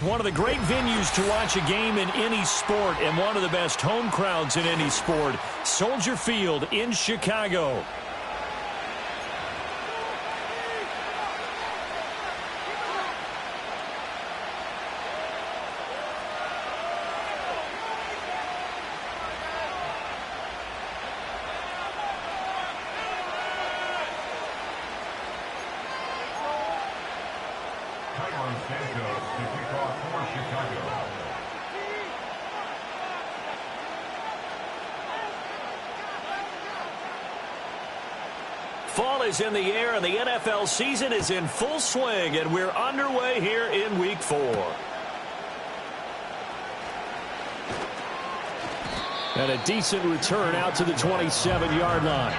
One of the great venues to watch a game in any sport and one of the best home crowds in any sport, Soldier Field in Chicago. Fall is in the air, and the NFL season is in full swing, and we're underway here in Week 4. And a decent return out to the 27-yard line.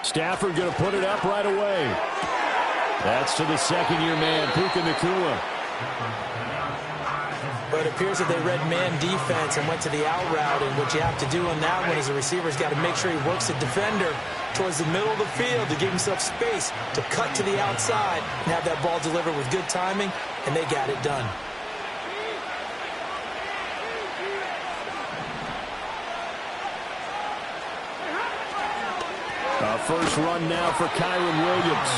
Stafford going to put it up right away. That's to the second-year man, Puka Nacua. But it appears that they read man defense and went to the out route, and what you have to do on that one is the receiver's got to make sure he works the defender towards the middle of the field to give himself space to cut to the outside and have that ball delivered with good timing, and they got it done. First run now for Kyron Williams.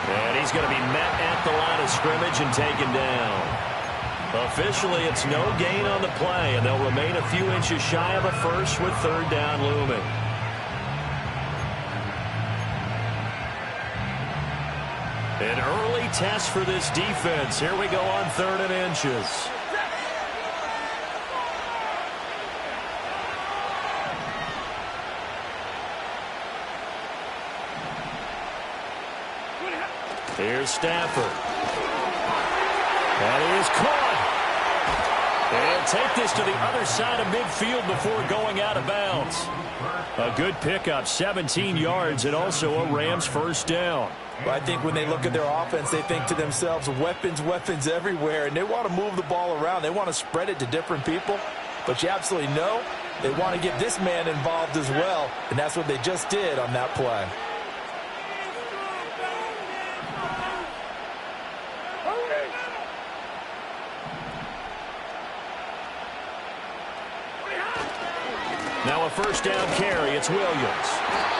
And he's going to be met at the line of scrimmage and taken down. Officially, it's no gain on the play, and they'll remain a few inches shy of a first with third down looming. An early test for this defense. Here we go on 3rd and inches. Here's Stafford. And he is caught. And take this to the other side of midfield before going out of bounds. A good pickup, 17 yards, and also a Rams first down. Well, I think when they look at their offense, they think to themselves, weapons, weapons everywhere, and they want to move the ball around. They want to spread it to different people. But you absolutely know they want to get this man involved as well, and that's what they just did on that play. Now a first down carry. It's Williams.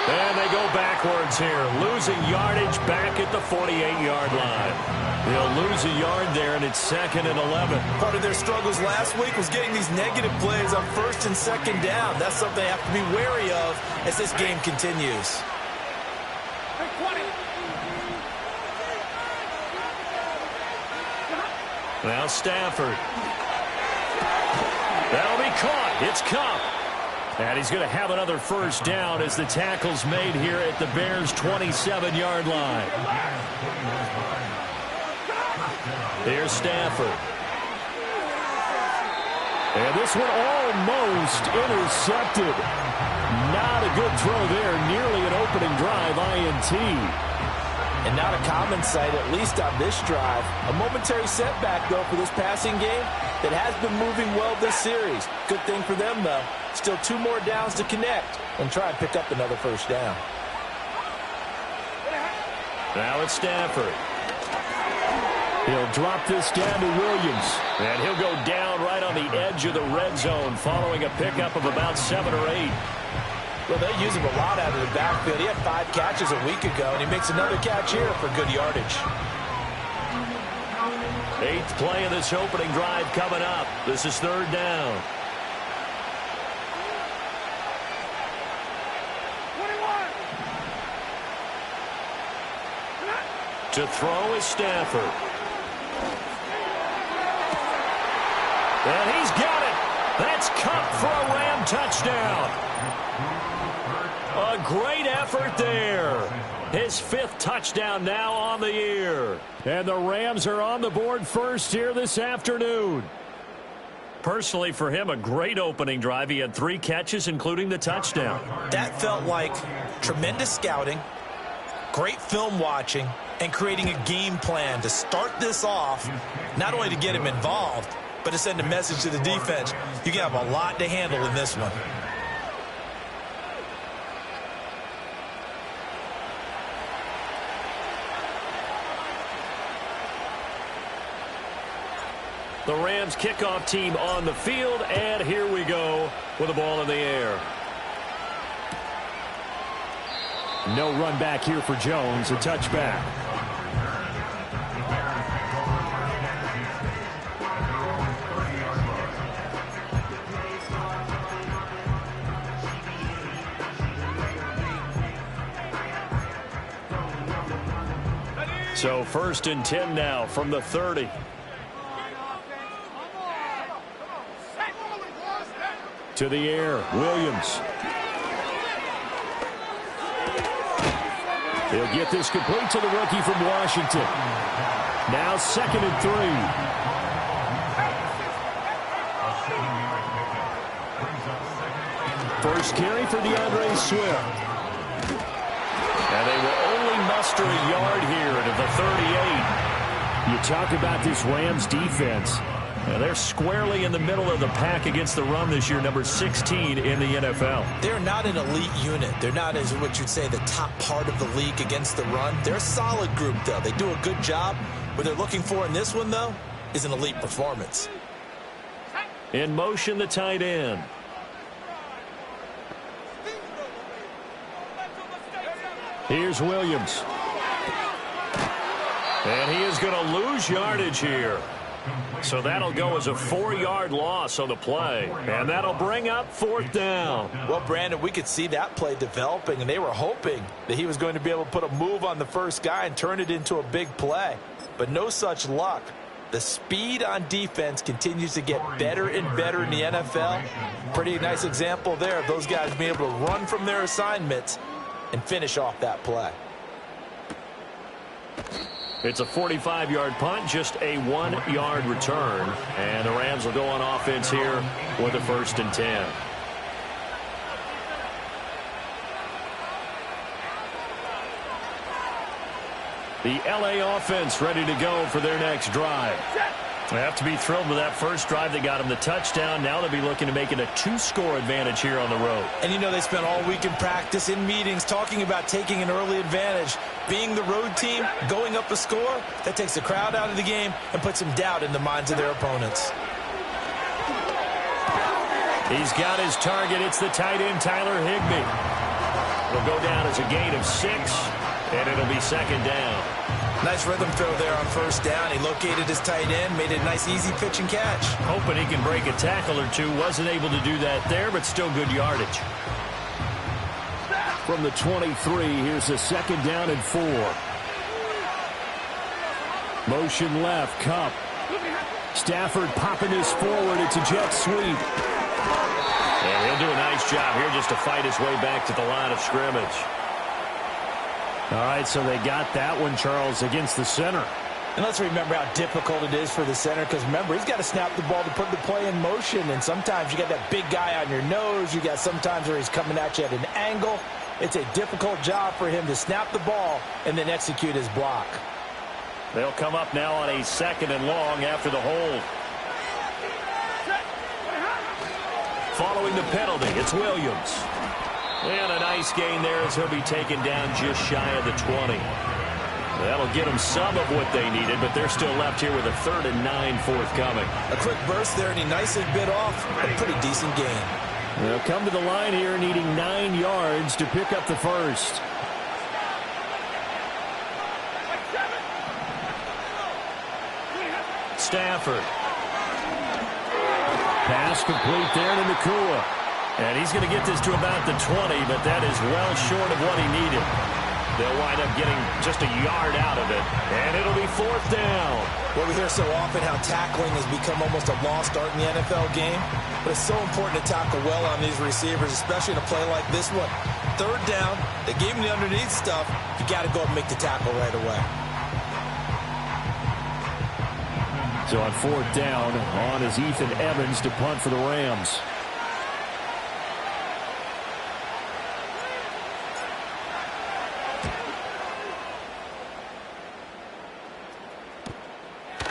And they go backwards here, losing yardage back at the 48-yard line. They'll lose a yard there, and it's 2nd and 11. Part of their struggles last week was getting these negative plays on 1st and 2nd down. That's something they have to be wary of as this game continues. Now Stafford. That'll be caught. It's Cup. And he's going to have another first down as the tackle's made here at the Bears' 27-yard line. Here's Stafford. And this one almost intercepted. Not a good throw there. Nearly an opening drive INT. And not a common sight, at least on this drive. A momentary setback, though, for this passing game that has been moving well this series. Good thing for them, though. Still 2 more downs to connect and try and pick up another first down. Now it's Stafford. He'll drop this down to Williams. And he'll go down right on the edge of the red zone following a pickup of about 7 or 8. Well, they use him a lot out of the backfield. He had 5 catches a week ago, and he makes another catch here for good yardage. 8th play of this opening drive coming up. This is 3rd down. To throw is Stafford. And he's got it. That's Kupp for a Ram touchdown. A great effort there. His 5th touchdown now on the year. And the Rams are on the board first here this afternoon. Personally, for him, a great opening drive. He had 3 catches, including the touchdown. That felt like tremendous scouting, great film watching, and creating a game plan to start this off, not only to get him involved, but to send a message to the defense. You can have a lot to handle in this one. The Rams kickoff team on the field, and here we go with the ball in the air. No run back here for Jones, a touchback. So 1st and 10 now from the 30. To the air, Williams. He'll get this complete to the rookie from Washington. Now 2nd and 3. First carry for DeAndre Swift. And they will only muster a yard here to the 38. You talk about this Rams defense. They're squarely in the middle of the pack against the run this year, number 16 in the NFL. They're not an elite unit. They're not, as what you'd say, the top part of the league against the run. They're a solid group, though. They do a good job. What they're looking for in this one, though, is an elite performance. In motion, the tight end. Here's Williams. And he is going to lose yardage here. So that'll go as a 4-yard loss on the play. And that'll bring up 4th down. Well, Brandon, we could see that play developing, and they were hoping that he was going to be able to put a move on the first guy and turn it into a big play. But no such luck. The speed on defense continues to get better and better in the NFL. Pretty nice example there of those guys being able to run from their assignments and finish off that play. It's a 45-yard punt, just a 1-yard return. And the Rams will go on offense here with a 1st and 10. The LA offense ready to go for their next drive. They have to be thrilled with that first drive that got them the touchdown. Now they'll be looking to make it a 2-score advantage here on the road. And you know they spent all week in practice, in meetings, talking about taking an early advantage. Being the road team, going up a score, that takes the crowd out of the game and puts some doubt in the minds of their opponents. He's got his target. It's the tight end, Tyler Higbee. It'll go down as a gain of 6, and it'll be 2nd down. Nice rhythm throw there on 1st down. He located his tight end, made it a nice easy pitch and catch. Hoping he can break a tackle or two. Wasn't able to do that there, but still good yardage. From the 23, here's a 2nd down and 4. Motion left, Kupp. Stafford popping this forward. It's a jet sweep. And He'll do a nice job here just to fight his way back to the line of scrimmage. All right, so they got that one, Charles, against the center. And let's remember how difficult it is for the center, because remember, he's got to snap the ball to put the play in motion, and sometimes you got that big guy on your nose. You got sometimes where he's coming at you at an angle. It's a difficult job for him to snap the ball and then execute his block. They'll come up now on a 2nd and long after the hold. Following the penalty, it's Williams. And a nice gain there as he'll be taken down just shy of the 20. That'll get them some of what they needed, but they're still left here with a 3rd and 9 forthcoming. A quick burst there, and he nicely bit off a pretty decent gain. They'll come to the line here needing 9 yards to pick up the first. Stafford. Pass complete there to Nakua. And he's going to get this to about the 20, but that is well short of what he needed. They'll wind up getting just a yard out of it, and it'll be 4th down. Well, we hear so often how tackling has become almost a lost art in the NFL game, but it's so important to tackle well on these receivers, especially in a play like this one. 3rd down, they gave him the underneath stuff. You got to go up and make the tackle right away. So on 4th down, on is Ethan Evans to punt for the Rams.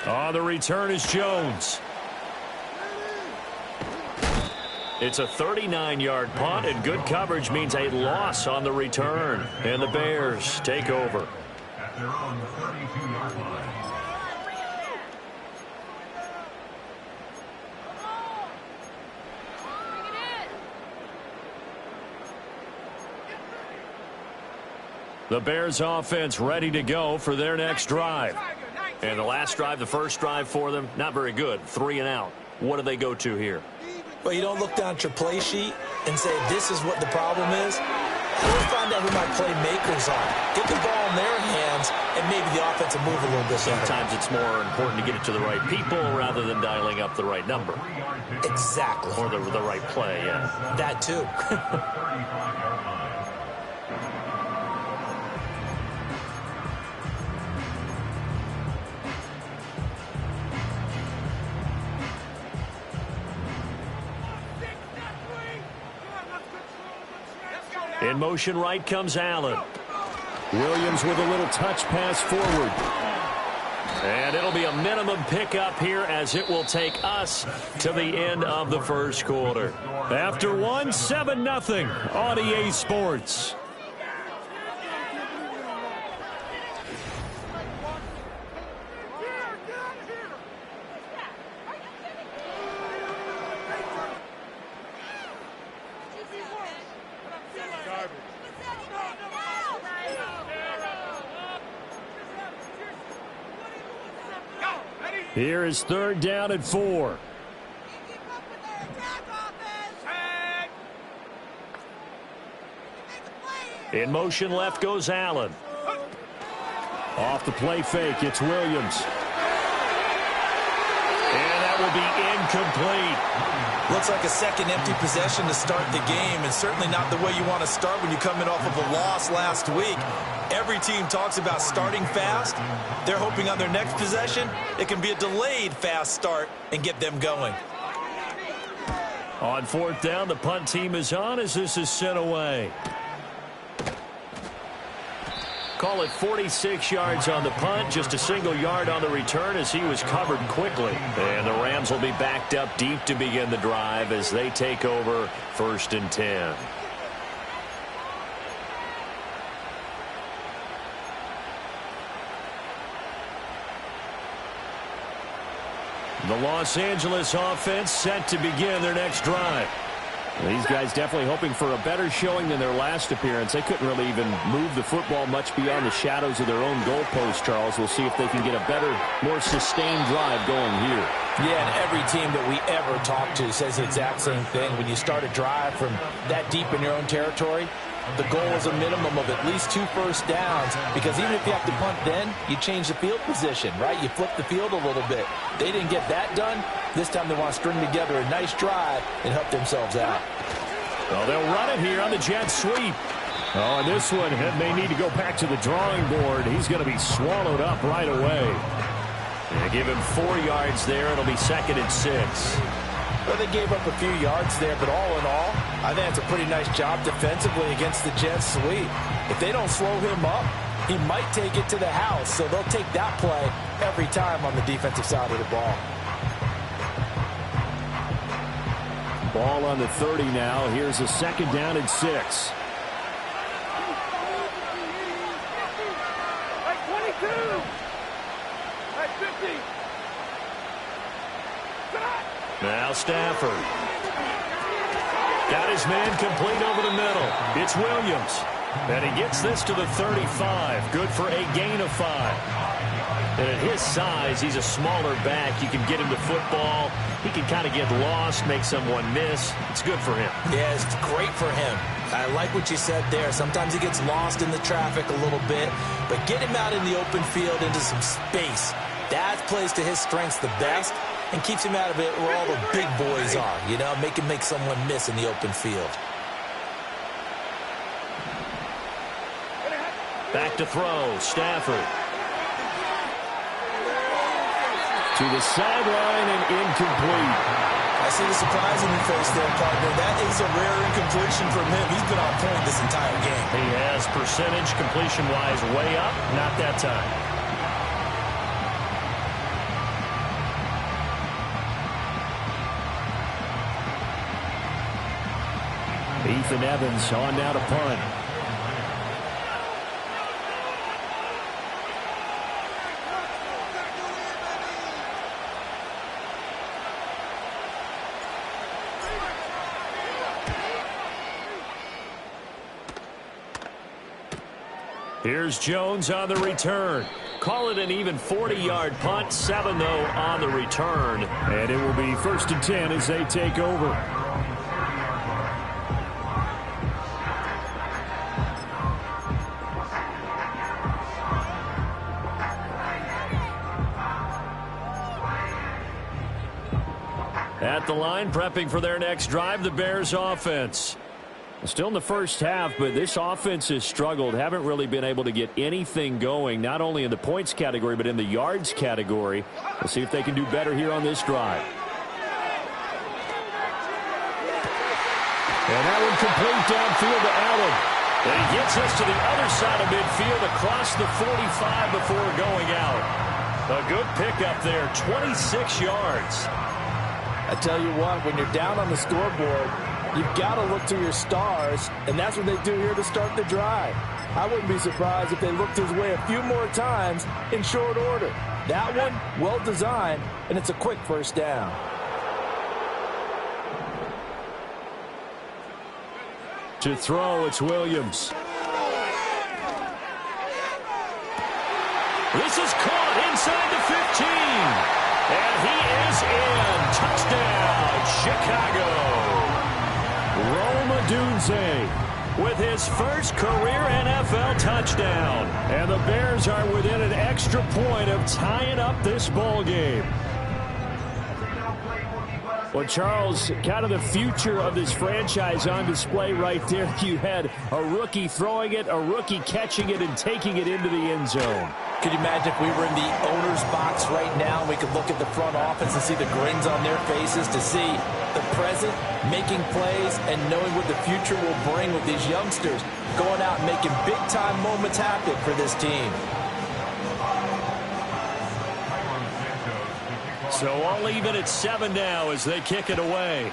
On the return is Jones. It's a 39-yard punt, and good coverage means a loss on the return. And the Bears take over. At their own 32-yard line. The Bears offense ready to go for their next drive. And the last drive, the first drive for them, not very good. 3 and out. What do they go to here? Well, you don't look down at your play sheet and say, this is what the problem is. We'll find out who my playmakers are. Get the ball in their hands, and maybe the offense will move a little bit better. Sometimes it's more important to get it to the right people rather than dialing up the right number. Exactly. Or the right play, yeah. That too. In motion right comes Allen. Williams with a little touch pass forward. And it'll be a minimum pickup here as it will take us to the end of the first quarter. After one, 7-0 on EA Sports. Here is 3rd down and 4. In motion left goes Allen. Off the play fake, it's Williams. And that will be incomplete. Looks like a second empty possession to start the game, and certainly not the way you want to start when you're coming off of a loss last week. Every team talks about starting fast. They're hoping on their next possession it can be a delayed fast start and get them going. On 4th down, the punt team is on as this is sent away. Call it 46 yards on the punt, just a single yard on the return as he was covered quickly. And the Rams will be backed up deep to begin the drive as they take over 1st and 10. The Los Angeles offense set to begin their next drive. These guys definitely hoping for a better showing than their last appearance. They couldn't really even move the football much beyond the shadows of their own goalpost, Charles. We'll see if they can get a better, more sustained drive going here. Yeah, and every team that we ever talk to says the exact same thing. When you start a drive from that deep in your own territory, the goal is a minimum of at least 2 first downs, because even if you have to punt then, you change the field position, right? You flip the field a little bit. They didn't get that done. This time they want to string together a nice drive and help themselves out. Well, they'll run it here on the jet sweep. Oh, and this one may need to go back to the drawing board. He's going to be swallowed up right away. They give him 4 yards there. It'll be 2nd and 6. Well, they gave up a few yards there, but all in all, I think it's a pretty nice job defensively against the jet sweep. If they don't slow him up, he might take it to the house, so they'll take that play every time on the defensive side of the ball. Ball on the 30 now. Here's a 2nd down and 6. Now Stafford. Got his man complete over the middle. It's Williams. And he gets this to the 35. Good for a gain of 5. And at his size, he's a smaller back. You can get him the football. He can kind of get lost, make someone miss. It's good for him. Yeah, it's great for him. I like what you said there. Sometimes he gets lost in the traffic a little bit, but get him out in the open field into some space. That plays to his strengths the best and keeps him out of it where all the big boys are. You know, make him make someone miss in the open field. Back to throw, Stafford. To the sideline and incomplete. I see the surprise in your face there, partner. That is a rare incompletion from him. He's been on point this entire game. He has percentage completion-wise way up. Not that time. Ethan Evans on now to punt. Here's Jones on the return. Call it an even 40-yard punt. 7, though, on the return. And it will be 1st and 10 as they take over. At the line, prepping for their next drive, the Bears offense. Still in the first half, but this offense has struggled. Haven't really been able to get anything going, not only in the points category, but in the yards category. We'll see if they can do better here on this drive. And that one complete downfield to Allen. And he gets us to the other side of midfield across the 45 before going out. A good pickup there, 26 yards. I tell you what, when you're down on the scoreboard, you've got to look to your stars, and that's what they do here to start the drive. I wouldn't be surprised if they looked his way a few more times in short order. That one, well designed, and it's a quick 1st down. To throw, it's Williams. This is caught inside the 15. And he is in. Touchdown, Chicago. Rome Odunze with his first career NFL touchdown. And the Bears are within an extra point of tying up this ball game. Well, Charles, kind of the future of this franchise on display right there. You had a rookie throwing it, a rookie catching it, and taking it into the end zone. Could you imagine if we were in the owner's box right now, we could look at the front office and see the grins on their faces, to see the present, making plays, and knowing what the future will bring with these youngsters going out and making big-time moments happen for this team. So all even at 7 now as they kick it away.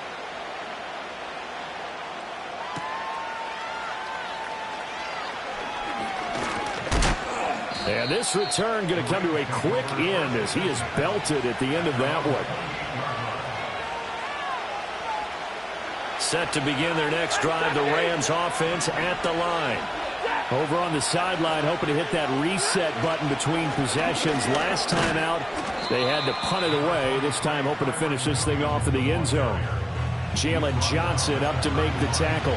And this return going to come to a quick end as he is belted at the end of that one. Set to begin their next drive, the Rams offense at the line. Over on the sideline, hoping to hit that reset button between possessions. Last time out, they had to punt it away. This time hoping to finish this thing off in the end zone. Jalen Johnson up to make the tackle.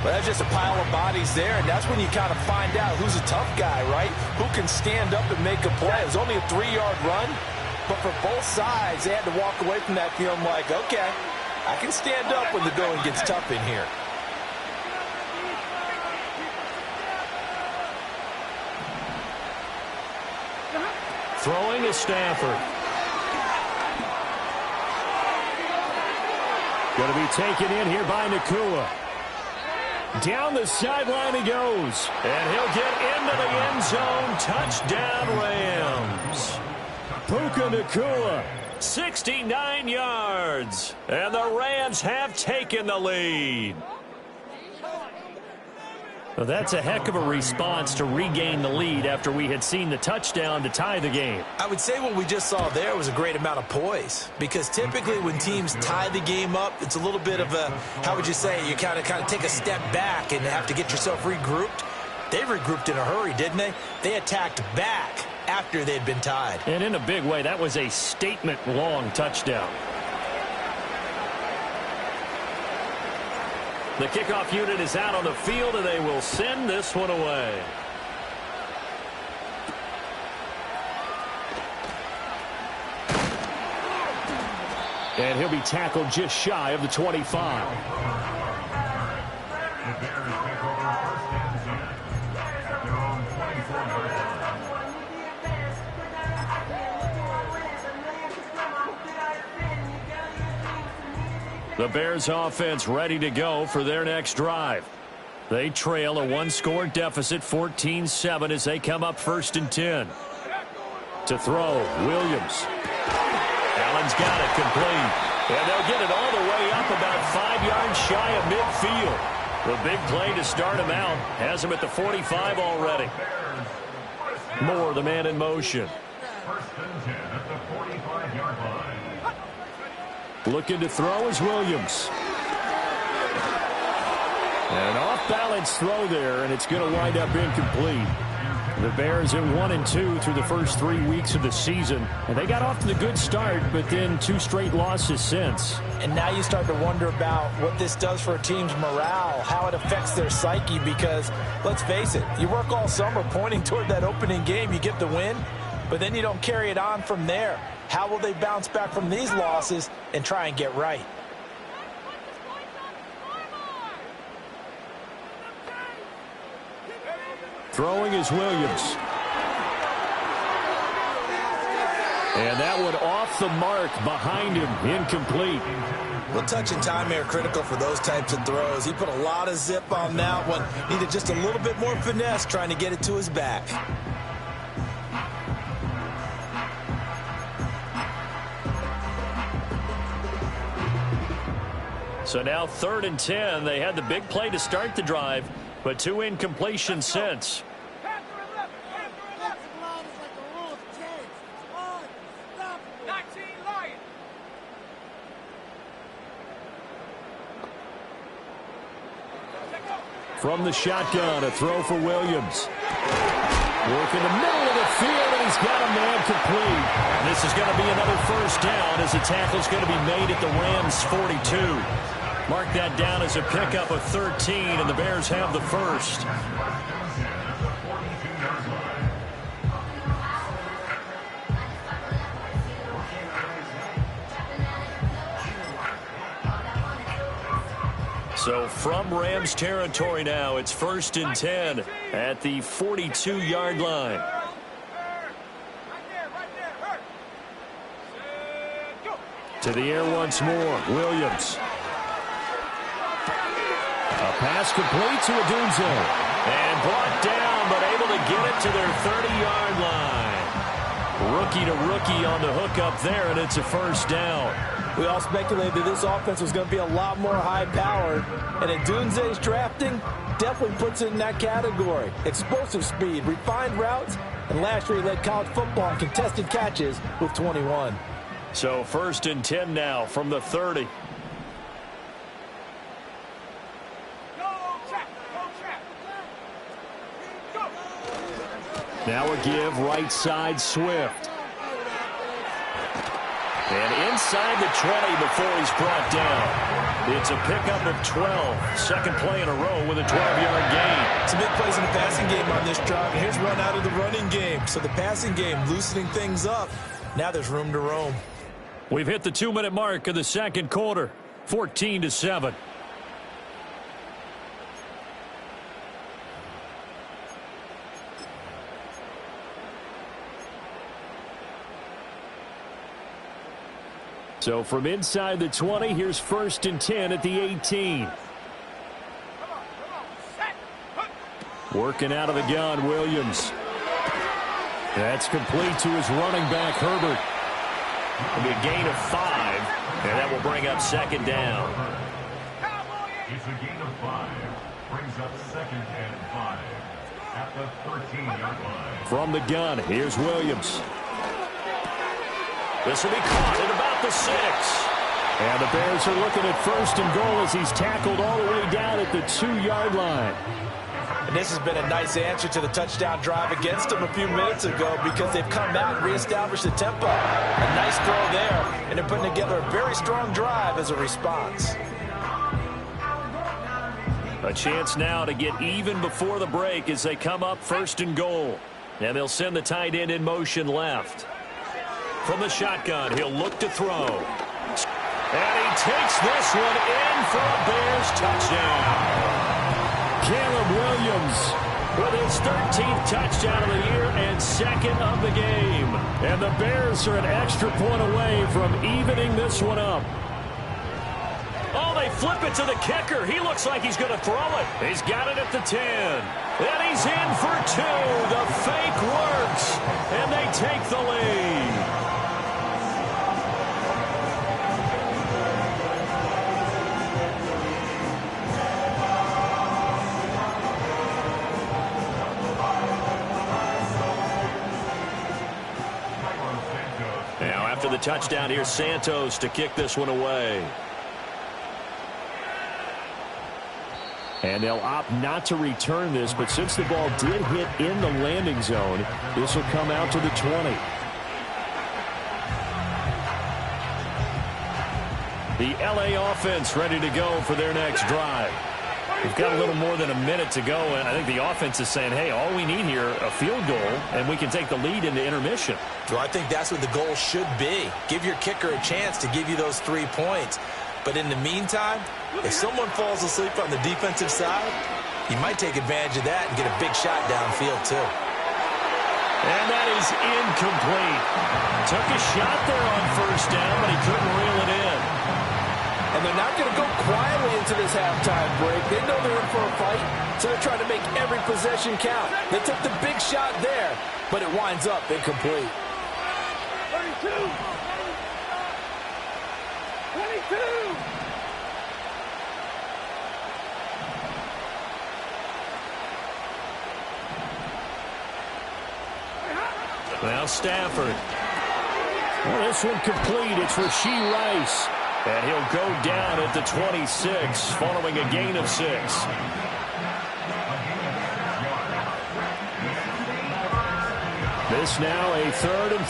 Well, that's just a pile of bodies there, and that's when you kind of find out who's a tough guy, right? Who can stand up and make a play. It was only a 3-yard run, but for both sides, they had to walk away from that feeling like, okay, I can stand up when the going gets tough in here. Throwing is Stafford. Going to be taken in here by Nakua. Down the sideline he goes. And he'll get into the end zone. Touchdown, Rams. Puka Nakua. 69 yards. And the Rams have taken the lead. Well, that's a heck of a response to regain the lead after we had seen the touchdown to tie the game. I would say what we just saw there was a great amount of poise, because typically when teams tie the game up, it's a little bit of a, how would you say, you kind of take a step back and have to get yourself regrouped. They regrouped in a hurry, didn't they? They attacked back after they'd been tied. And in a big way, that was a statement-long touchdown. The kickoff unit is out on the field, and they will send this one away. And he'll be tackled just shy of the 25. The Bears take over first and 10 at their own 24-yard line. The Bears offense ready to go for their next drive. They trail a one-score deficit, 14-7, as they come up first and 10. To throw, Williams. Allen's got it complete. And they'll get it all the way up about 5 yards shy of midfield. The big play to start him out has him at the 45 already. Moore, the man in motion. First and 10 at the 45-yard line. Looking to throw is Williams. And an off-balance throw there, and it's going to wind up incomplete. The Bears in 1-2 through the first 3 weeks of the season. And they got off to the good start, but then 2 straight losses since. And now you start to wonder about what this does for a team's morale, how it affects their psyche, because, let's face it, you work all summer pointing toward that opening game, you get the win, but then you don't carry it on from there. How will they bounce back from these losses and try and get right? Throwing is Williams. And that one off the mark behind him, incomplete. Well, touch and time are critical for those types of throws. He put a lot of zip on that one. Needed just a little bit more finesse trying to get it to his back. So now 3rd and 10. They had the big play to start the drive, but 2 incompletions since. From the shotgun, a throw for Williams. Work in the middle of the field, and he's got a man complete. And this is going to be another first down as the tackle's going to be made at the Rams' 42. Mark that down as a pickup of 13, and the Bears have the first. So from Rams territory now, it's 1st and 10 at the 42-yard line. To the air once more, Williams. A pass complete to Adunze. And brought down, but able to get it to their 30-yard line. Rookie to rookie on the hook up there, and it's a first down. We all speculated that this offense was going to be a lot more high-powered, and Adunze's drafting definitely puts it in that category. Explosive speed, refined routes, and last year he led college football in contested catches with 21. So 1st and 10 now from the 30. Now a give right side Swift. And inside the 20 before he's brought down. It's a pickup of 12. Second play in a row with a 12-yard gain. Some big plays in the passing game on this drive. Here's run out of the running game. So the passing game loosening things up. Now there's room to roam. We've hit the 2-minute mark of the second quarter. 14-7. So from inside the 20, here's 1st and 10 at the 18. Working out of the gun, Williams. That's complete to his running back, Herbert. It'll be a gain of 5, and that will bring up 2nd down. It's a gain of 5. Brings up 2nd and 5 at the 13-yard line. From the gun, here's Williams. This will be caught at about the 6. And the Bears are looking at 1st and goal as he's tackled all the way down at the 2-yard line. And this has been a nice answer to the touchdown drive against them a few minutes ago because they've come out and reestablished the tempo. A nice throw there, and they're putting together a very strong drive as a response. A chance now to get even before the break as they come up 1st and goal. And they'll send the tight end in motion left. From the shotgun, he'll look to throw. And he takes this one in for a Bears touchdown. Caleb Williams with his 13th touchdown of the year and 2nd of the game. And the Bears are an extra point away from evening this one up. Oh, they flip it to the kicker. He looks like he's going to throw it. He's got it at the 10. And he's in for 2. The fake works. And they take the lead. Now, after the touchdown, here's Santos to kick this one away. And they'll opt not to return this, but since the ball did hit in the landing zone, this will come out to the 20. The LA offense ready to go for their next drive. We've got a little more than a minute to go, and I think the offense is saying, hey, all we need here, a field goal, and we can take the lead into intermission. Well, I think that's what the goal should be. Give your kicker a chance to give you those 3 points. But in the meantime, if someone falls asleep on the defensive side, you might take advantage of that and get a big shot downfield, too. And that is incomplete. Took a shot there on 1st down, but he couldn't reel it in. And they're not going to go quietly into this halftime break. They know they're in for a fight, so they're trying to make every possession count. They took the big shot there, but it winds up incomplete. 32! 22! Now Stafford. Well, this one complete. It's Rashee Rice. And he'll go down at the 26 following a gain of 6. This now a 3rd and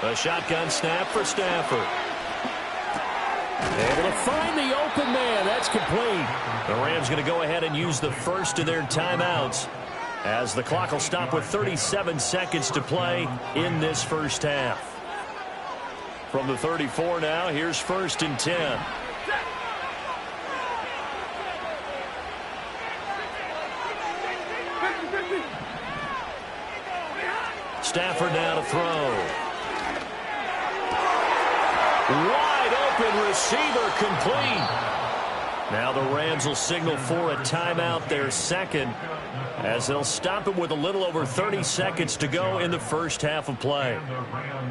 4. A shotgun snap for Stafford. Able to find the open man. That's complete. The Rams going to go ahead and use the first of their timeouts, as the clock will stop with 37 seconds to play in this first half. From the 34 now, here's 1st and 10. Stafford now to throw. Wide open receiver, complete. Now the Rams will signal for a timeout, their 2nd, as they'll stop it with a little over 30 seconds to go in the first half of play.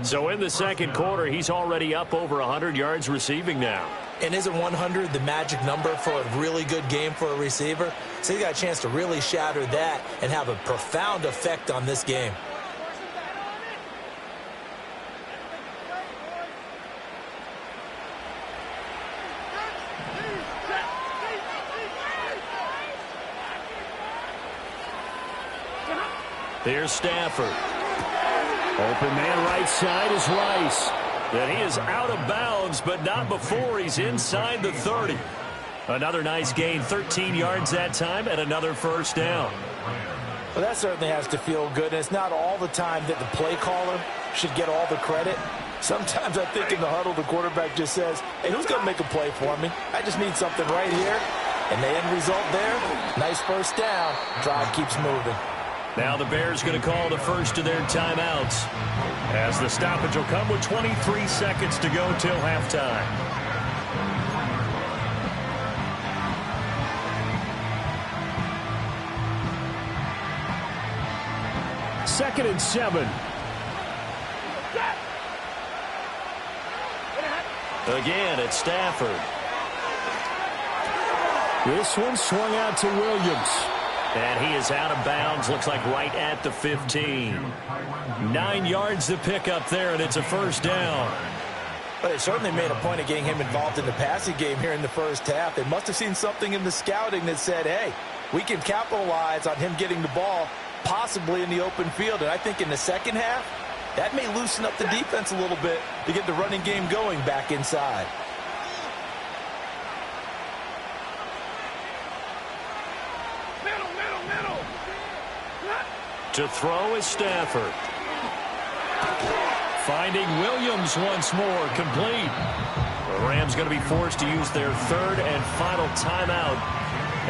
So in the 2nd quarter, he's already up over 100 yards receiving now. And isn't 100 the magic number for a really good game for a receiver? So you got a chance to really shatter that and have a profound effect on this game. Here's Stafford. Open man right side is Rice. And he is out of bounds, but not before he's inside the 30. Another nice gain, 13 yards that time, and another 1st down. Well, that certainly has to feel good. And it's not all the time that the play caller should get all the credit. Sometimes I think in the huddle, the quarterback just says, hey, who's going to make a play for me? I just need something right here. And the end result there, nice 1st down. Drive keeps moving. Now the Bears going to call the first of their timeouts, as the stoppage will come with 23 seconds to go till halftime. Second and 7. Again, it's Stafford. This one swung out to Williams. And he is out of bounds, looks like right at the 15. 9 yards to pick up there, and it's a first down. But they certainly made a point of getting him involved in the passing game here in the first half. They must have seen something in the scouting that said, hey, we can capitalize on him getting the ball, possibly in the open field. And I think in the second half, that may loosen up the defense a little bit to get the running game going back inside. To throw is Stafford. Finding Williams once more, complete. The Rams going to be forced to use their third and final timeout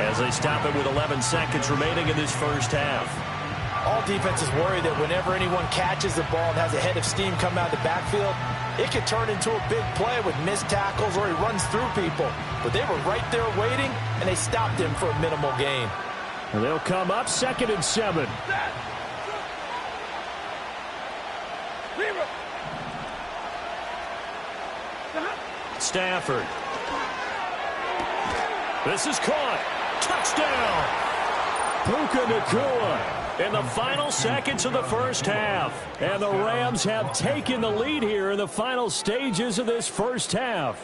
as they stop it with 11 seconds remaining in this first half. All defenses worry that whenever anyone catches the ball and has a head of steam come out of the backfield, it could turn into a big play with missed tackles or he runs through people. But they were right there waiting, and they stopped him for a minimal gain. And they'll come up second and 7. Stafford. This is caught. Touchdown. Puka Nacua In the final seconds of the first half. And the Rams have taken the lead here in the final stages of this first half.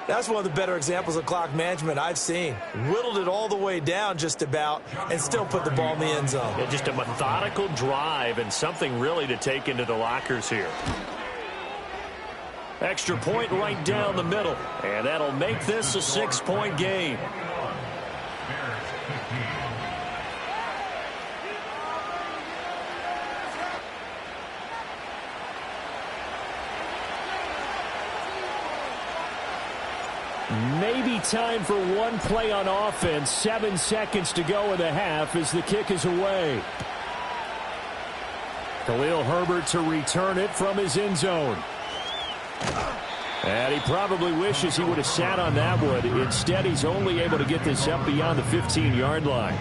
That's one of the better examples of clock management I've seen. Whittled it all the way down just about and still put the ball in the end zone. Yeah, just a methodical drive and something really to take into the lockers here. Extra point right down the middle. And that'll make this a 6-point game. Maybe time for one play on offense. 7 seconds to go in the half as the kick is away. Khalil Herbert to return it from his end zone. And he probably wishes he would have sat on that one. Instead, he's only able to get this up beyond the 15-yard line.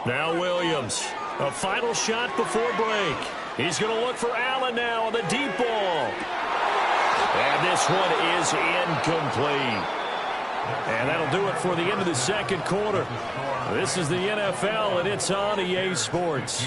Now Williams, a final shot before break. He's going to look for Allen now on the deep ball. And this one is incomplete. And that'll do it for the end of the second quarter. This is the NFL, and it's on EA Sports.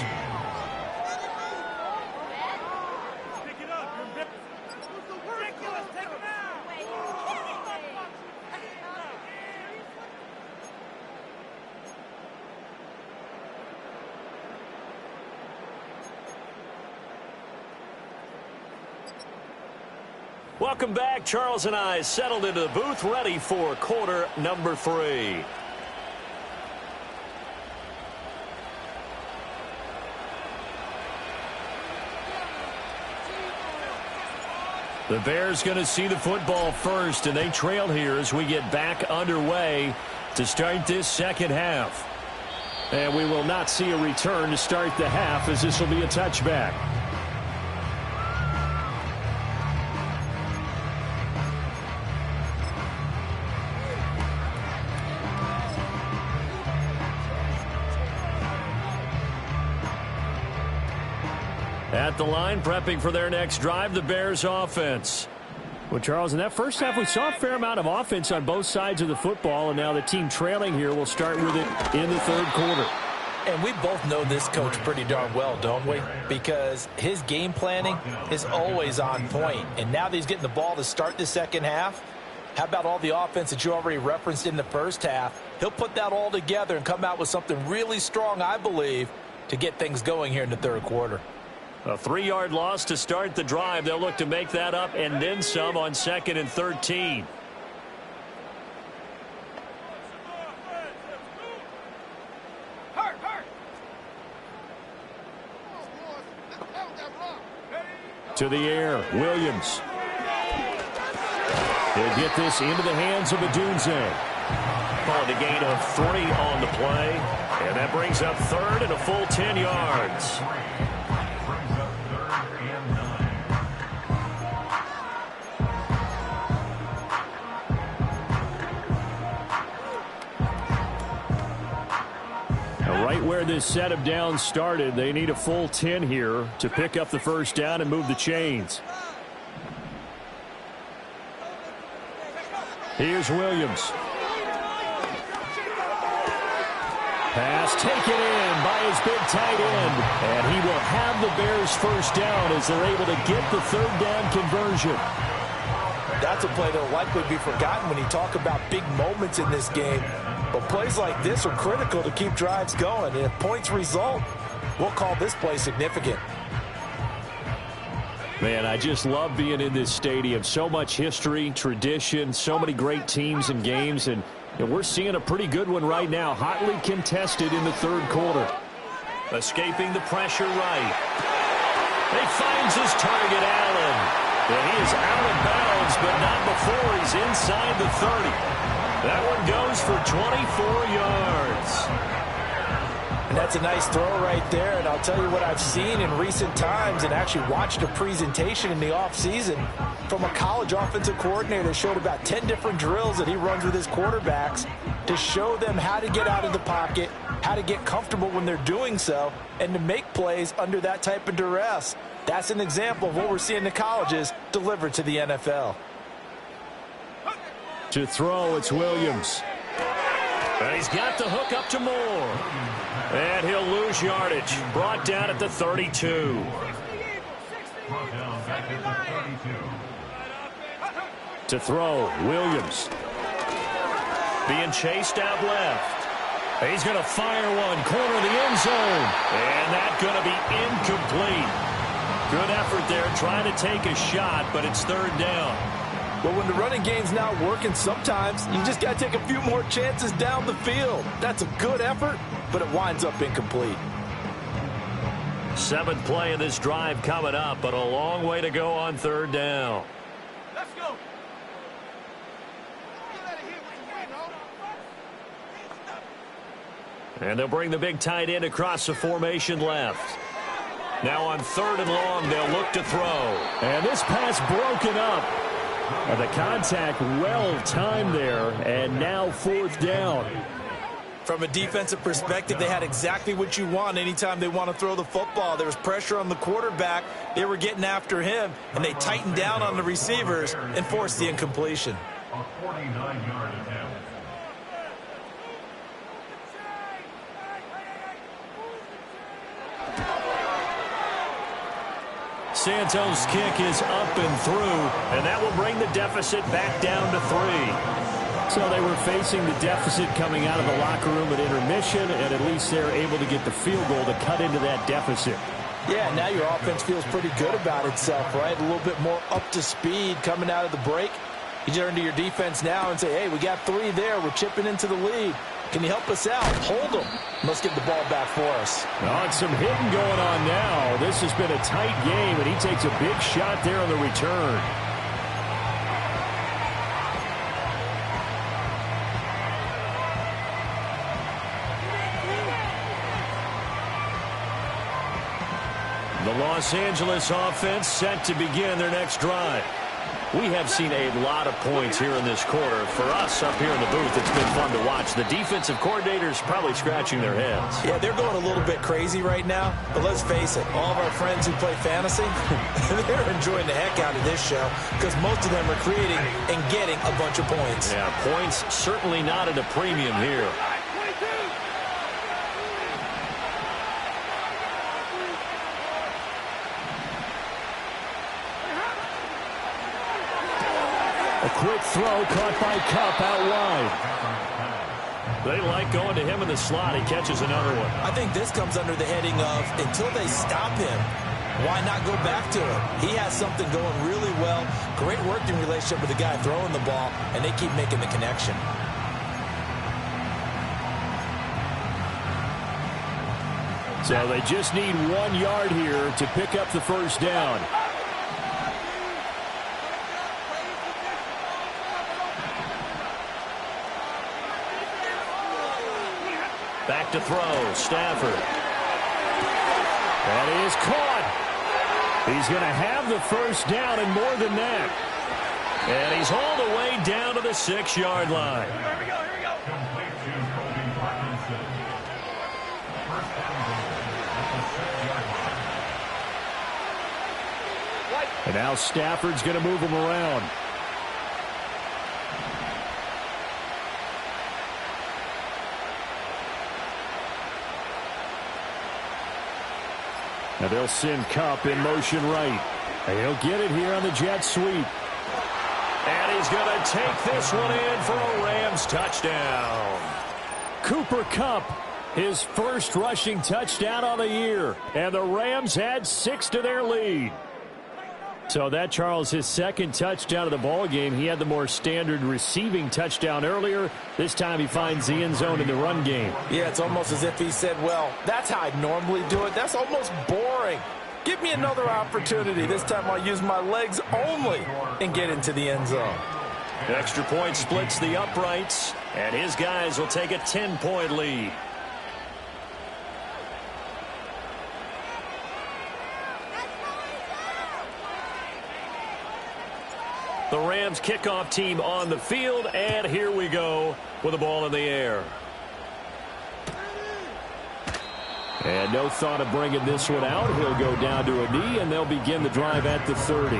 Welcome back. Charles and I settled into the booth, ready for quarter number 3. The Bears going to see the football first, and they trail here as we get back underway to start this second half. And we will not see a return to start the half, as this will be a touchback. At the line, prepping for their next drive, the Bears offense. Well, Charles, in that first half, we saw a fair amount of offense on both sides of the football, and now the team trailing here will start with it in the third quarter. And we both know this coach pretty darn well, don't we? Because his game planning is always on point. And now that he's getting the ball to start the second half, how about all the offense that you already referenced in the first half? He'll put that all together and come out with something really strong, I believe, to get things going here in the third quarter. A 3-yard loss to start the drive. They'll look to make that up and then some on 2nd and 13. To the air, Williams. He'll get this into the hands of Adunze. Calling a gain of 3 on the play. And that brings up 3rd and a full 10 yards. Brings up 3rd and 9. Now, right where this set of downs started, they need a full 10 here to pick up the first down and move the chains. Here's Williams. Pass taken in by his big tight end. And he will have the Bears first down as they're able to get the 3rd down conversion. That's a play that will likely be forgotten when you talk about big moments in this game. But plays like this are critical to keep drives going. And if points result, we'll call this play significant. Man, I just love being in this stadium. So much history, tradition, so many great teams and games. And we're seeing a pretty good one right now. Hotly contested in the 3rd quarter. Escaping the pressure right. He finds his target, Allen. And he is out of bounds, but not before he's inside the 30. That one goes for 24 yards. And that's a nice throw right there. And I'll tell you what I've seen in recent times and actually watched a presentation in the offseason from a college offensive coordinator that showed about 10 different drills that he runs with his quarterbacks to show them how to get out of the pocket, how to get comfortable when they're doing so, and to make plays under that type of duress. That's an example of what we're seeing in the colleges delivered to the NFL. To throw, it's Williams. And he's got the hook up to Moore. And he'll lose yardage. Brought down at the 32. Brought down back at the 32. To throw, Williams. Being chased out left. He's going to fire one. Corner of the end zone. And that's going to be incomplete. Good effort there trying to take a shot, but it's 3rd down. Well, when the running game's not working, sometimes you just got to take a few more chances down the field. That's a good effort, but it winds up incomplete. 7th play of this drive coming up, but a long way to go on 3rd down. Let's go. And they'll bring the big tight end across the formation left. Now on 3rd and long, they'll look to throw. And this pass broken up. The contact well timed there, and now 4th down. From a defensive perspective, they had exactly what you want anytime they want to throw the football. There was pressure on the quarterback. They were getting after him, and they tightened down on the receivers and forced the incompletion. A 49-yard attempt. Santos' kick is up and through, and that will bring the deficit back down to 3. So they were facing the deficit coming out of the locker room at intermission, and at least they're able to get the field goal to cut into that deficit. Yeah, now your offense feels pretty good about itself, right? A little bit more up to speed coming out of the break. You turn to your defense now and say, hey, we got 3 there. We're chipping into the lead. Can you help us out? Hold them. Let's get the ball back for us. Oh, and some hitting going on now. This has been a tight game, and he takes a big shot there on the return. The Los Angeles offense set to begin their next drive. We have seen a lot of points here in this quarter. For us up here in the booth, it's been fun to watch. The defensive coordinators probably scratching their heads. Yeah, they're going a little bit crazy right now. But let's face it, all of our friends who play fantasy, they're enjoying the heck out of this show because most of them are creating and getting a bunch of points. Yeah, points certainly not at a premium here. A quick throw caught by Kupp out wide. They like going to him in the slot. He catches another one. I think this comes under the heading of until they stop him, why not go back to him? He has something going really well. Great working relationship with the guy throwing the ball, and they keep making the connection. So they just need 1 yard here to pick up the first down. Back to throw, Stafford. That is caught. He's going to have the first down and more than that. And he's hauled away down to the 6-yard line. Here we go. Complete to Colby Parkinson. First down goal at the 6-yard line. And now Stafford's going to move him around. Now they'll send Kupp in motion right. And he'll get it here on the jet sweep. And he's going to take this one in for a Rams touchdown. Cooper Kupp, his first rushing touchdown on the year. And the Rams had 6 to their lead. So that, Charles, his second touchdown of the ball game. He had the more standard receiving touchdown earlier. This time he finds the end zone in the run game. Yeah, it's almost as if he said, well, that's how I normally do it. That's almost boring. Give me another opportunity. This time I'll use my legs only and get into the end zone. Extra point splits the uprights, and his guys will take a 10-point lead. The Rams kickoff team on the field, and here we go with the ball in the air. And no thought of bringing this one out. He'll go down to a knee, and they'll begin the drive at the 30.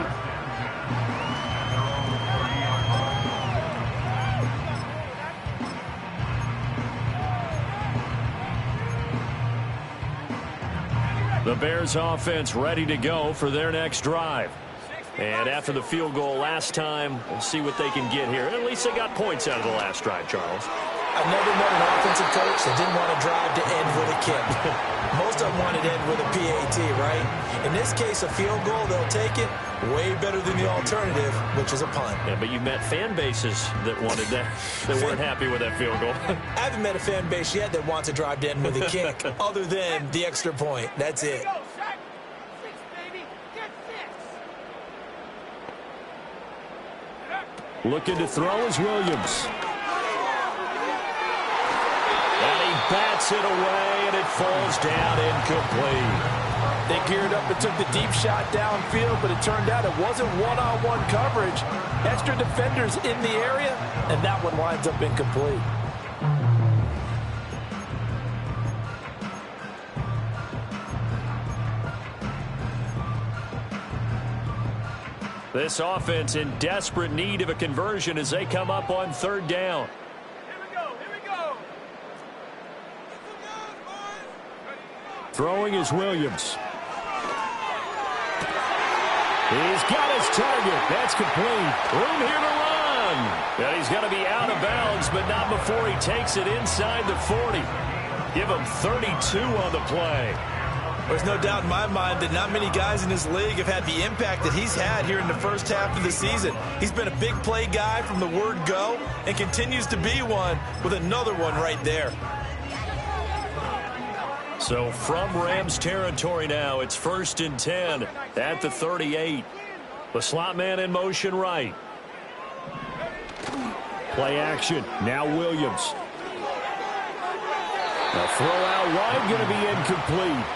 The Bears offense ready to go for their next drive. And after the field goal last time, we'll see what they can get here. At least they got points out of the last drive, Charles. I've never met an offensive coach that didn't want to drive to end with a kick. Most of them wanted to end with a PAT, right? In this case, a field goal, they'll take it. Way better than the alternative, which is a punt. Yeah, but you met fan bases that wanted that, that weren't happy with that field goal. I haven't met a fan base yet that wants to drive to end with a kick, other than the extra point. That's it. Looking to throw is Williams. And he bats it away, and it falls down incomplete. They geared up and took the deep shot downfield, but it turned out it wasn't one-on-one coverage. Extra defenders in the area, and that one winds up incomplete. This offense in desperate need of a conversion as they come up on third down. Here we go. Throwing is Williams. He's got his target. That's complete. Room here to run. And he's going to be out of bounds, but not before he takes it inside the 40. Give him 32 on the play. There's no doubt in my mind that not many guys in this league have had the impact that he's had here in the first half of the season. He's been a big play guy from the word go and continues to be one with another one right there. So from Rams territory now, it's 1st and 10 at the 38. The slot man in motion right. Play action. Now Williams. The throw out wide going to be incomplete.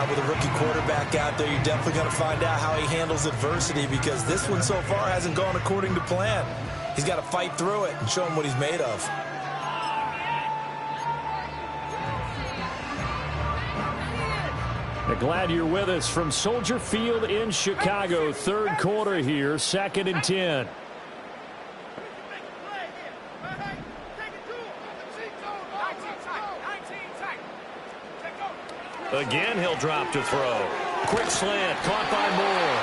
With a rookie quarterback out there, you're definitely going to find out how he handles adversity, because this one so far hasn't gone according to plan. He's got to fight through it and show him what he's made of. Glad you're with us from Soldier Field in Chicago. Third quarter here, 2nd and 10. Again, he'll drop to throw. Quick slant, caught by Moore.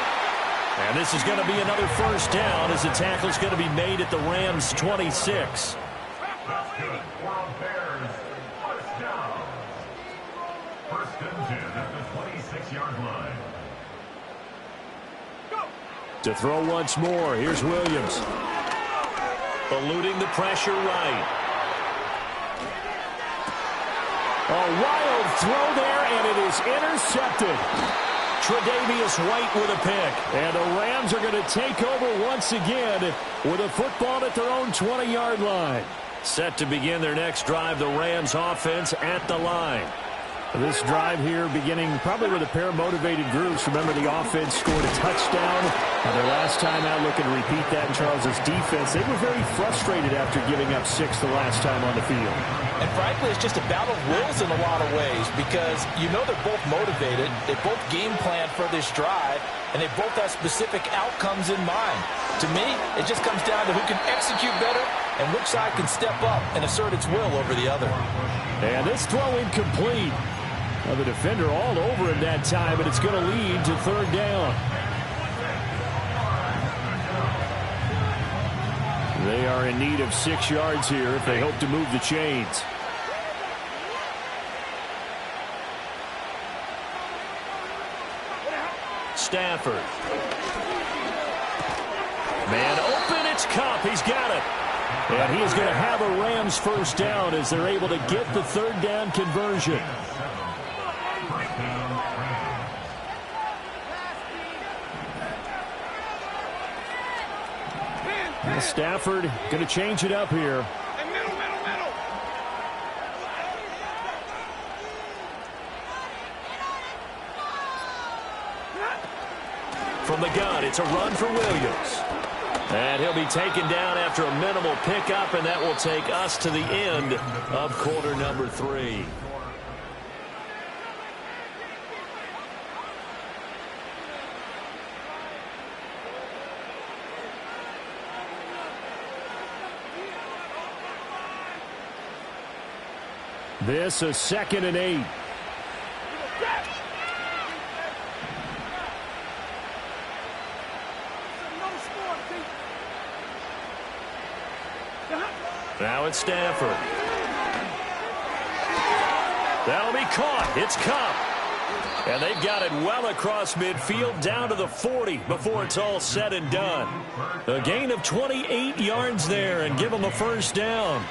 And this is going to be another first down as the tackle's going to be made at the Rams' 26. That's good for a Bears first down. First and 10 at the 26-yard line. To throw once more, here's Williams. Eluding the pressure right. A wild throw there, and it is intercepted. Tre'Davious White with a pick. And the Rams are going to take over once again with a football at their own 20-yard line. Set to begin their next drive, the Rams offense at the line. This drive here beginning probably with a pair of motivated groups. Remember, the offense scored a touchdown. Their last time out, looking to repeat that in Charles's defense. They were very frustrated after giving up 6 the last time on the field. And frankly, it's just a battle of wills in a lot of ways because you know they're both motivated. They both game plan for this drive, and they both have specific outcomes in mind. To me, it just comes down to who can execute better and which side can step up and assert its will over the other. And this throw incomplete. Well, the defender all over him that time, and it's going to lead to third down. They are in need of 6 yards here if they hope to move the chains. Stafford. Man open, it's Cup. He's got it. And he is going to have a Rams first down as they're able to get the third down conversion. Stafford going to change it up here. From the gun, it's a run for Williams. And he'll be taken down after a minimal pickup, and that will take us to the end of quarter number 3. This is 2nd and 8. Now it's Stafford. That'll be caught. It's Cup. And they've got it well across midfield down to the 40 before it's all said and done. A gain of 28 yards there and give them a first down.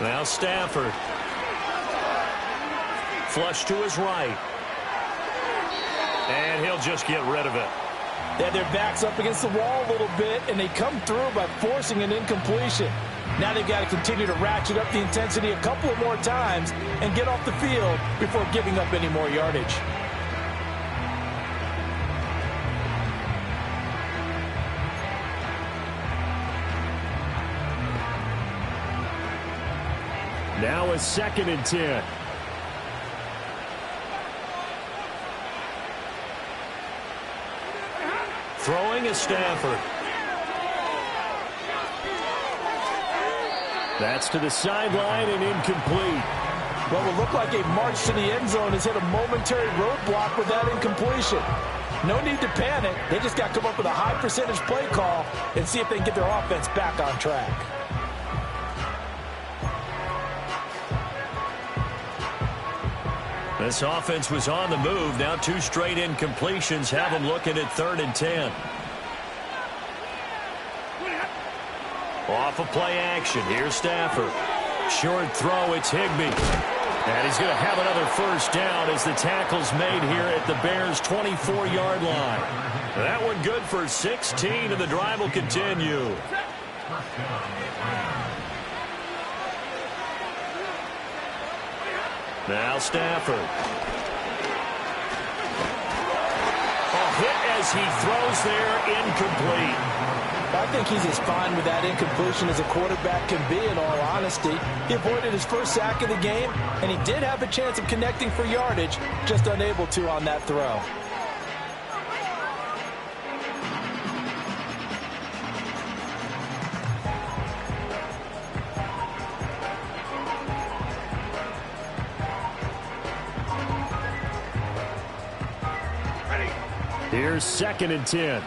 Now Stafford. Flush to his right. And he'll just get rid of it. Yeah, their back's up against the wall a little bit, and they come through by forcing an incompletion. Now they've got to continue to ratchet up the intensity a couple of more times and get off the field before giving up any more yardage. Now it's 2nd and 10. Throwing is Stafford. That's to the sideline and incomplete. What will look like a march to the end zone has hit a momentary roadblock with that incompletion. No need to panic. They just got to come up with a high percentage play call and see if they can get their offense back on track. This offense was on the move. Now 2 straight incompletions have them looking at 3rd and 10. Off of play action. Here's Stafford. Short throw. It's Higbee. And he's going to have another first down as the tackle's made here at the Bears' 24-yard line. That one good for 16, and the drive will continue. Now Stafford. A hit as he throws there, incomplete. I think he's as fine with that incompletion as a quarterback can be, in all honesty. He avoided his first sack of the game, and he did have a chance of connecting for yardage, just unable to on that throw. Here's 2nd and 10.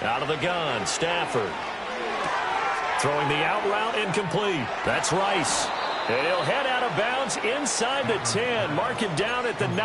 Out of the gun, Stafford. Throwing the out route incomplete. That's Rice. And he'll head out of bounds inside the 10. Mark him down at the 9.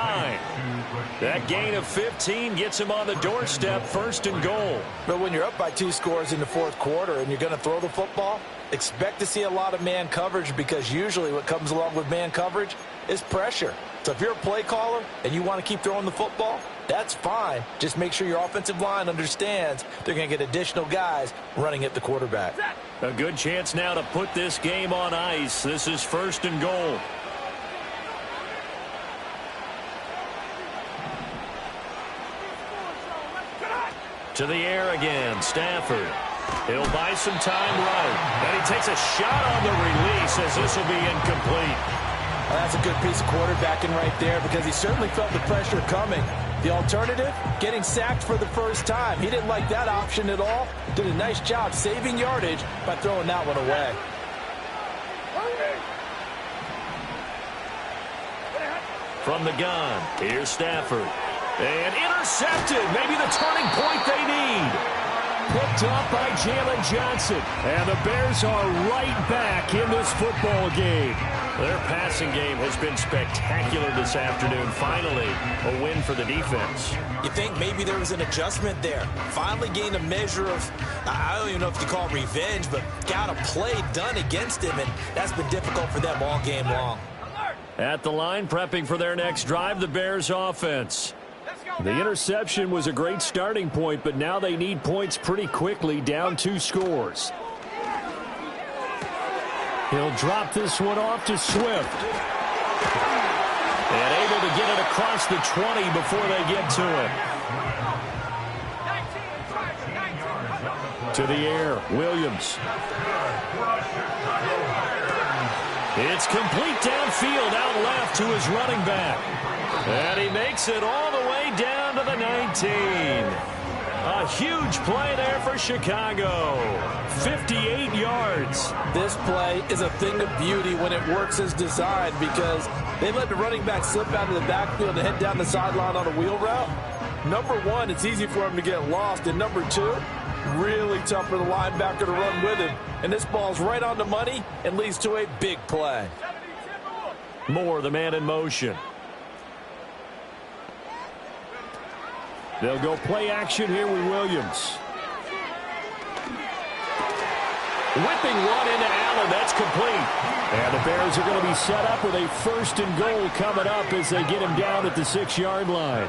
That gain of 15 gets him on the doorstep, 1st and goal. But when you're up by 2 scores in the 4th quarter and you're going to throw the football, expect to see a lot of man coverage, because usually what comes along with man coverage is pressure. So if you're a play caller and you want to keep throwing the football, that's fine. Just make sure your offensive line understands they're going to get additional guys running at the quarterback. A good chance now to put this game on ice. This is 1st and goal. To the air again, Stafford. He'll buy some time right. And he takes a shot on the release as this will be incomplete. Well, that's a good piece of quarterbacking right there, because he certainly felt the pressure coming. The alternative, getting sacked for the first time. He didn't like that option at all. Did a nice job saving yardage by throwing that one away. From the gun, here's Stafford. And intercepted. Maybe the turning point they need. Picked up by Jalen Johnson. And the Bears are right back in this football game. Their passing game has been spectacular this afternoon. Finally, a win for the defense. You think maybe there was an adjustment there. Finally gained a measure of, I don't even know if you call it revenge, but got a play done against him, and that's been difficult for them all game long. At the line, prepping for their next drive, the Bears offense. The interception was a great starting point, but now they need points pretty quickly, down 2 scores. He'll drop this one off to Swift. And able to get it across the 20 before they get to it. To the air, Williams. It's complete downfield, out left to his running back. And he makes it all the way down to the 19. A huge play there for Chicago. 58 yards. This play is a thing of beauty when it works as designed, because they let the running back slip out of the backfield and head down the sideline on a wheel route. Number one, it's easy for him to get lost. And number two, really tough for the linebacker to run with him. And this ball's right on the money and leads to a big play. Moore, the man in motion. They'll go play action here with Williams. Whipping one into Allen. That's complete. And the Bears are going to be set up with a 1st and goal coming up as they get him down at the 6-yard line.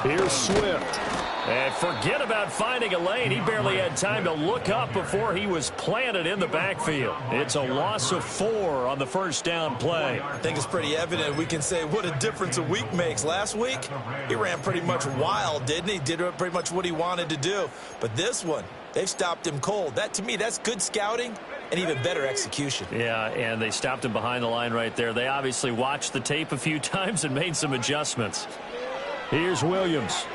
Here's Swift. And forget about finding a lane. He barely had time to look up before he was planted in the backfield. It's a loss of 4 on the 1st down play. I think it's pretty evident. We can say what a difference a week makes. Last week, he ran pretty much wild, didn't he? Did pretty much what he wanted to do. But this one, they've stopped him cold. That, to me, that's good scouting and even better execution. Yeah, and they stopped him behind the line right there. They obviously watched the tape a few times and made some adjustments. Here's Williams.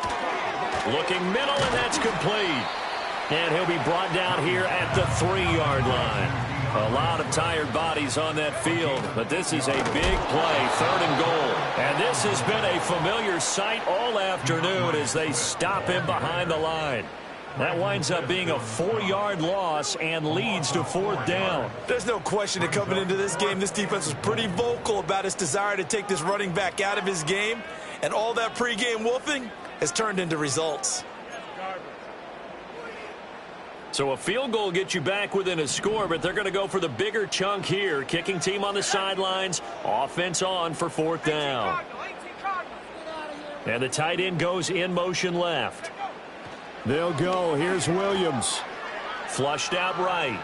Looking middle, and that's complete. And he'll be brought down here at the 3-yard line. A lot of tired bodies on that field, but this is a big play, 3rd and goal. And this has been a familiar sight all afternoon as they stop him behind the line. That winds up being a 4-yard loss and leads to 4th down. There's no question that coming into this game, this defense was pretty vocal about its desire to take this running back out of his game. And all that pregame wolfing has turned into results. So a field goal gets you back within a score, but they're going to go for the bigger chunk here. Kicking team on the sidelines, offense on for 4th down. And the tight end goes in motion left. They'll go. Here's Williams. Flushed out right.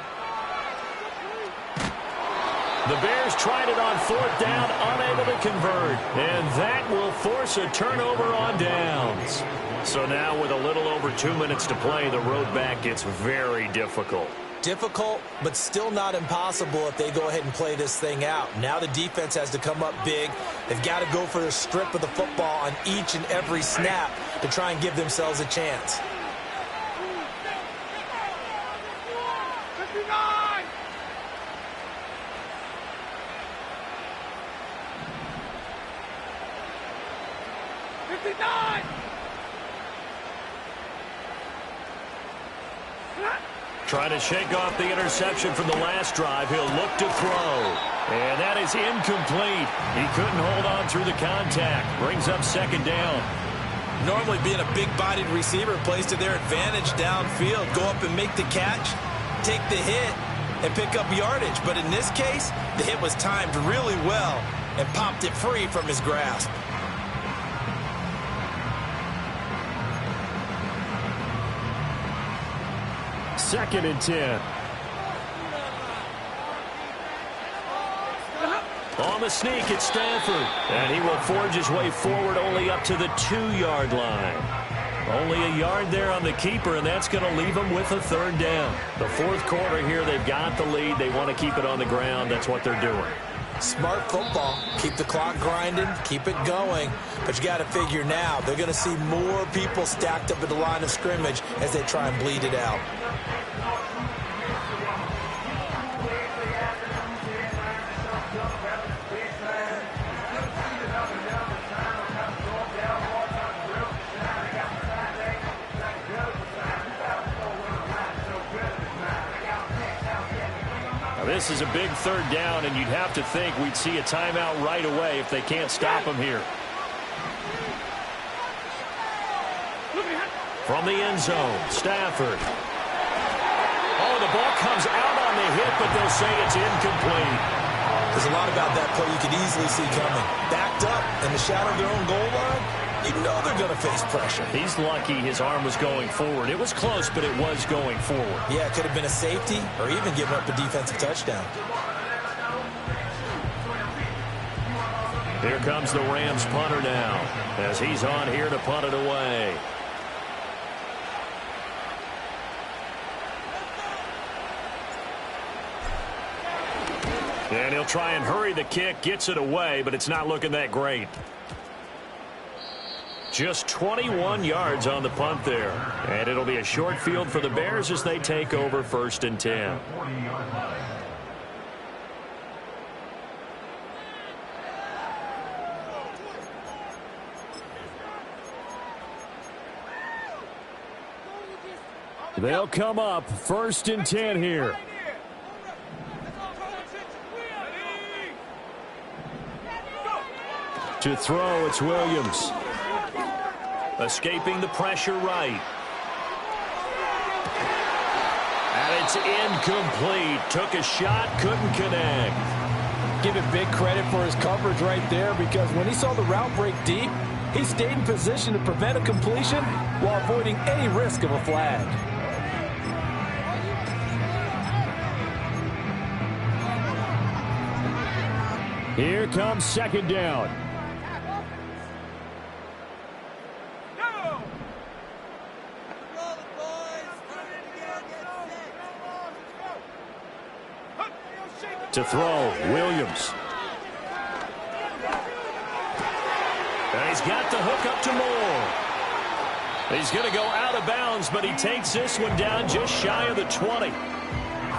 The Bears tried it on 4th down, unable to convert. And that will force a turnover on downs. So now with a little over 2 minutes to play, the road back gets very difficult. Difficult, but still not impossible if they go ahead and play this thing out. Now the defense has to come up big. They've got to go for the strip of the football on each and every snap to try and give themselves a chance. 59! Trying to shake off the interception from the last drive. He'll look to throw. And that is incomplete. He couldn't hold on through the contact. Brings up second down. Normally being a big-bodied receiver plays to their advantage downfield. Go up and make the catch, take the hit, and pick up yardage. But in this case, the hit was timed really well and popped it free from his grasp. Second and 10. On the sneak, it's Stafford. And he will forge his way forward only up to the 2-yard line. Only a yard there on the keeper, and that's going to leave him with a third down. The fourth quarter here, they've got the lead. They want to keep it on the ground. That's what they're doing. Smart football. Keep the clock grinding, keep it going. But you got to figure now, they're going to see more people stacked up at the line of scrimmage as they try and bleed it out. This is a big third down, and you'd have to think we'd see a timeout right away if they can't stop him here. From the end zone, Stafford. Oh, the ball comes out on the hit, but they'll say it's incomplete. There's a lot about that play you could easily see coming. Backed up in the shadow of their own goal line, you know they're going to face pressure. He's lucky his arm was going forward. It was close, but it was going forward. Yeah, it could have been a safety or even given up a defensive touchdown. Here comes the Rams punter now as he's on here to punt it away. And he'll try and hurry the kick, gets it away, but it's not looking that great. Just 21 yards on the punt there. And it'll be a short field for the Bears as they take over 1st and 10. They'll come up 1st and 10 here. To throw, it's Williams. Escaping the pressure right. And it's incomplete. Took a shot, couldn't connect. Give it big credit for his coverage right there, because when he saw the route break deep, he stayed in position to prevent a completion while avoiding any risk of a flag. Here comes second down. To throw, Williams. And he's got the hook up to Moore. He's going to go out of bounds, but he takes this one down just shy of the 20.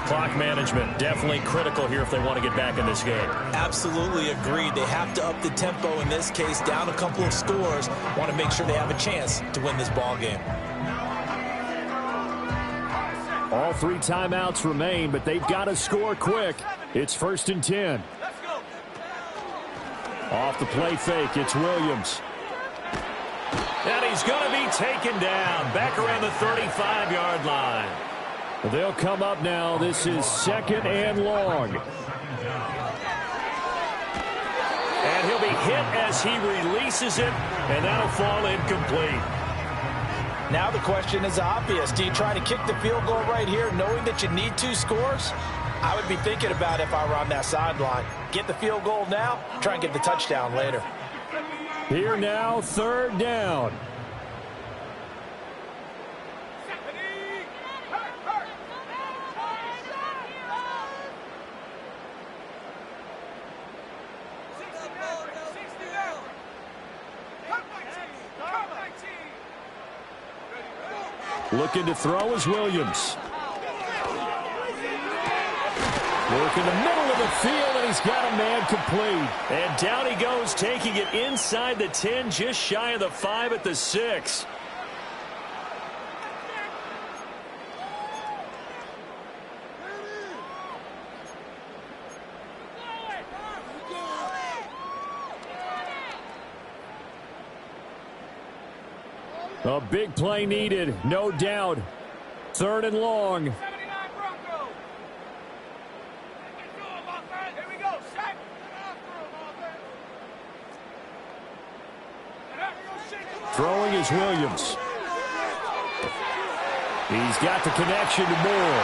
Clock management definitely critical here if they want to get back in this game. Absolutely agreed. They have to up the tempo in this case, down a couple of scores. Want to make sure they have a chance to win this ball game. All 3 timeouts remain, but they've got to score quick. It's 1st and 10. Off the play fake, it's Williams. And he's going to be taken down back around the 35-yard line. They'll come up now. This is 2nd and long. And he'll be hit as he releases it, and that'll fall incomplete. Now the question is obvious. Do you try to kick the field goal right here knowing that you need 2 scores? I would be thinking about it if I were on that sideline. Get the field goal now, try and get the touchdown later. Here now, 3rd down. Looking to throw is Williams. Work in the middle of the field, and he's got a man complete. And down he goes, taking it inside the 10, just shy of the 5 at the 6. A big play needed, no doubt. 3rd and long. 79 Bronco. Here we go. Sack. Throwing is Williams. He's got the connection to Moore.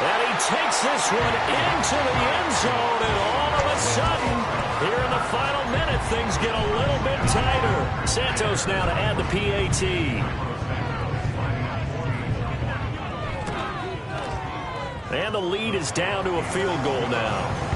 And he takes this one into the end zone, and all of a sudden, here in the final minute, things get a little bit tighter. Santos now to add the PAT. And the lead is down to a field goal now.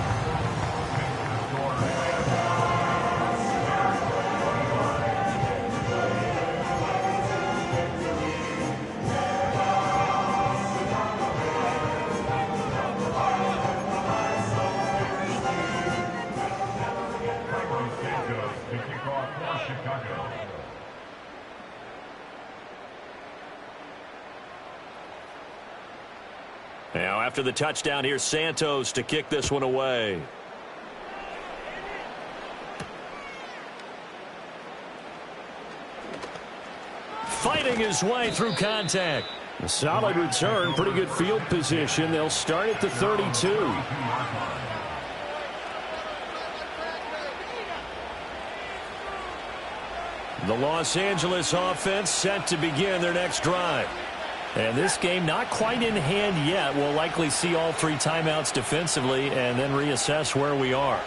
Now, after the touchdown, here's Santos to kick this one away. Fighting his way through contact. A solid return, pretty good field position. They'll start at the 32. The Los Angeles offense set to begin their next drive. And this game not quite in hand yet. We'll likely see all 3 timeouts defensively and then reassess where we are.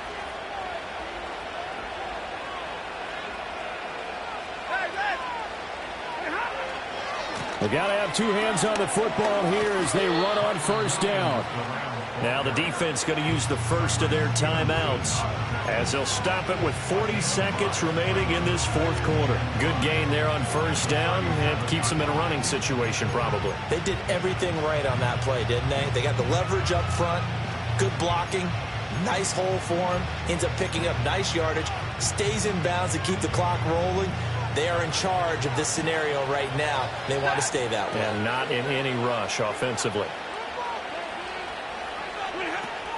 They got to have 2 hands on the football here as they run on 1st down. Now the defense going to use the first of their timeouts as they'll stop it with 40 seconds remaining in this 4th quarter. Good gain there on 1st down. It keeps them in a running situation probably. They did everything right on that play, didn't they? They got the leverage up front, good blocking, nice hole for him, ends up picking up nice yardage, stays in bounds to keep the clock rolling. They are in charge of this scenario right now. They want to stay that way. And not in any rush offensively.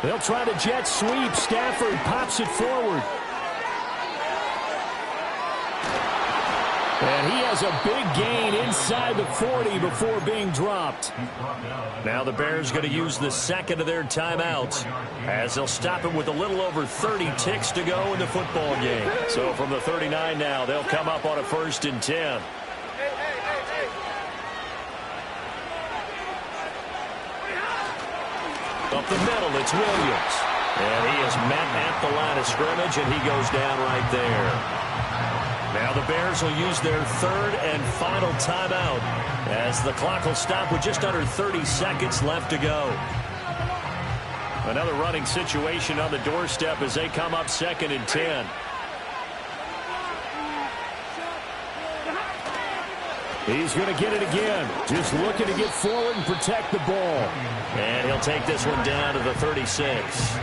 They'll try to jet sweep. Stafford pops it forward. And he has a big gain inside the 40 before being dropped. Now the Bears going to use the second of their timeouts as they'll stop it with a little over 30 ticks to go in the football game. So from the 39 now, they'll come up on a 1st and 10. Up the middle, it's Williams. And he is met at the line of scrimmage, and he goes down right there. Now the Bears will use their 3rd and final timeout as the clock will stop with just under 30 seconds left to go. Another running situation on the doorstep as they come up 2nd and 10. He's going to get it again. Just looking to get forward and protect the ball. And he'll take this one down to the 36.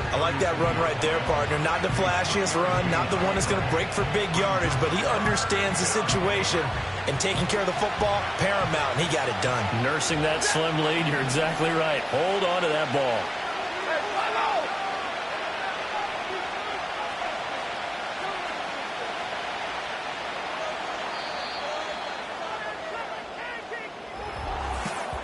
I like that run right there, partner. Not the flashiest run, not the one that's going to break for big yardage, but he understands the situation, and taking care of the football, paramount, and he got it done. Nursing that slim lead, you're exactly right. Hold on to that ball.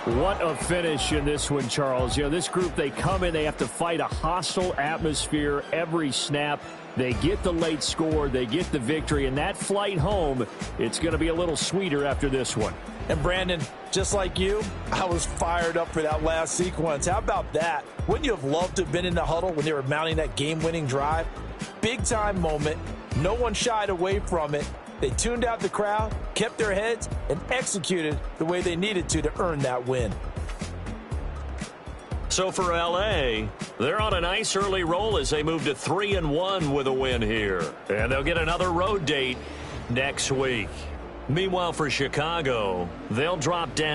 What a finish in this one, Charles. You know, this group, they come in, they have to fight a hostile atmosphere every snap. They get the late score, they get the victory, and that flight home, it's going to be a little sweeter after this one. And Brandon, just like you, I was fired up for that last sequence. How about that? Wouldn't you have loved to have been in the huddle when they were mounting that game-winning drive? Big-time moment. No one shied away from it. They tuned out the crowd, kept their heads, and executed the way they needed to earn that win. So for L.A., they're on a nice early roll as they move to 3-1 with a win here. And they'll get another road date next week. Meanwhile, for Chicago, they'll drop down.